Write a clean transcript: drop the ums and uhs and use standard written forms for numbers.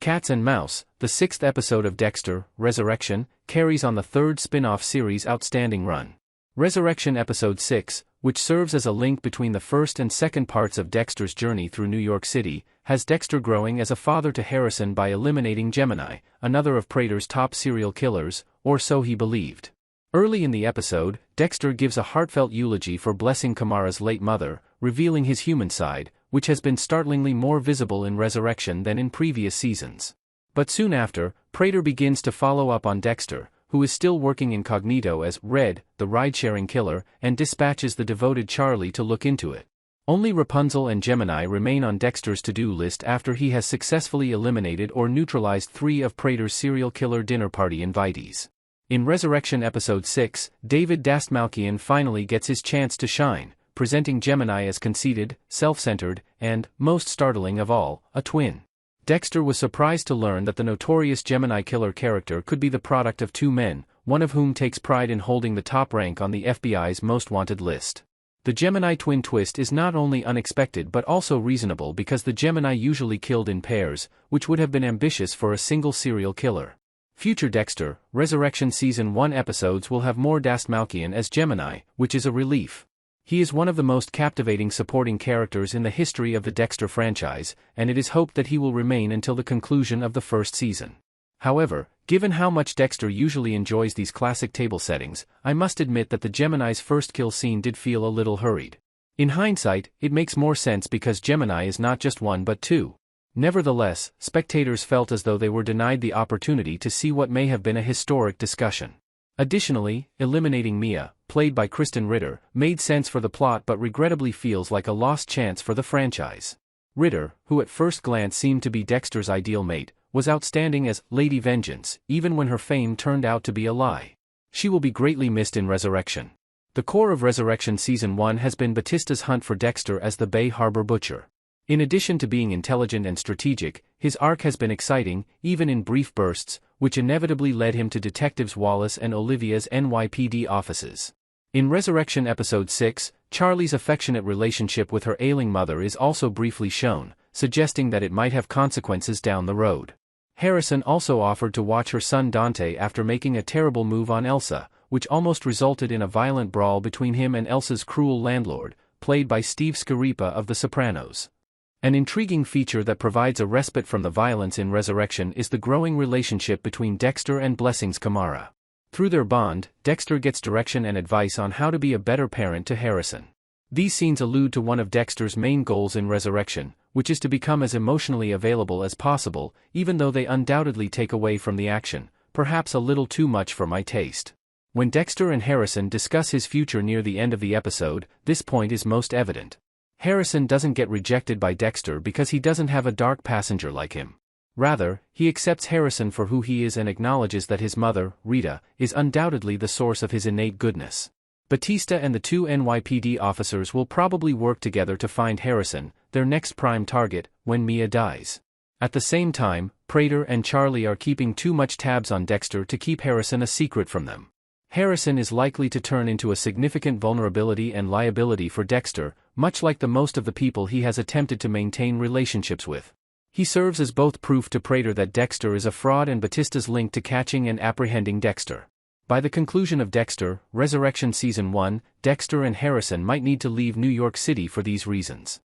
Cats and Mouse, the sixth episode of Dexter, Resurrection, carries on the third spin-off series' outstanding run. Resurrection Episode 6, which serves as a link between the first and second parts of Dexter's journey through New York City, has Dexter growing as a father to Harrison by eliminating Gemini, another of Prater's top serial killers, or so he believed. Early in the episode, Dexter gives a heartfelt eulogy for blessing Kamara's late mother, revealing his human side, which has been startlingly more visible in Resurrection than in previous seasons. But soon after, Prater begins to follow up on Dexter, who is still working incognito as Red, the ride-sharing killer, and dispatches the devoted Charlie to look into it. Only Rapunzel and Gemini remain on Dexter's to-do list after he has successfully eliminated or neutralized 3 of Prater's serial killer dinner party invitees. In Resurrection Episode 6, David Dastmalchian finally gets his chance to shine, presenting Gemini as conceited, self-centered, and, most startling of all, a twin. Dexter was surprised to learn that the notorious Gemini Killer character could be the product of 2 men, one of whom takes pride in holding the top rank on the FBI's most wanted list. The Gemini twin twist is not only unexpected but also reasonable because the Gemini usually killed in pairs, which would have been ambitious for a single serial killer. Future Dexter, Resurrection Season 1 episodes will have more Dastmalchian as Gemini, which is a relief. He is one of the most captivating supporting characters in the history of the Dexter franchise, and it is hoped that he will remain until the conclusion of the first season. However, given how much Dexter usually enjoys these classic table settings, I must admit that the Gemini's first kill scene did feel a little hurried. In hindsight, it makes more sense because Gemini is not just 1 but 2. Nevertheless, spectators felt as though they were denied the opportunity to see what may have been a historic discussion. Additionally, eliminating Mia, played by Kristen Ritter, made sense for the plot but regrettably feels like a lost chance for the franchise. Ritter, who at first glance seemed to be Dexter's ideal mate, was outstanding as Lady Vengeance, even when her fame turned out to be a lie. She will be greatly missed in Resurrection. The core of Resurrection Season 1 has been Batista's hunt for Dexter as the Bay Harbor Butcher. In addition to being intelligent and strategic, his arc has been exciting, even in brief bursts, which inevitably led him to Detectives Wallace and Olivia's NYPD offices. In Resurrection Episode 6, Charlie's affectionate relationship with her ailing mother is also briefly shown, suggesting that it might have consequences down the road. Harrison also offered to watch her son Dante after making a terrible move on Elsa, which almost resulted in a violent brawl between him and Elsa's cruel landlord, played by Steve Scaripa of The Sopranos. An intriguing feature that provides a respite from the violence in Resurrection is the growing relationship between Dexter and Blessings Kamara. Through their bond, Dexter gets direction and advice on how to be a better parent to Harrison. These scenes allude to one of Dexter's main goals in Resurrection, which is to become as emotionally available as possible, even though they undoubtedly take away from the action, perhaps a little too much for my taste. When Dexter and Harrison discuss his future near the end of the episode, this point is most evident. Harrison doesn't get rejected by Dexter because he doesn't have a dark passenger like him. Rather, he accepts Harrison for who he is and acknowledges that his mother, Rita, is undoubtedly the source of his innate goodness. Batista and the 2 NYPD officers will probably work together to find Harrison, their next prime target, when Mia dies. At the same time, Prater and Charlie are keeping too much tabs on Dexter to keep Harrison a secret from them. Harrison is likely to turn into a significant vulnerability and liability for Dexter, much like the most of the people he has attempted to maintain relationships with. He serves as both proof to Prater that Dexter is a fraud and Batista's link to catching and apprehending Dexter. By the conclusion of Dexter, Resurrection Season 1, Dexter and Harrison might need to leave New York City for these reasons.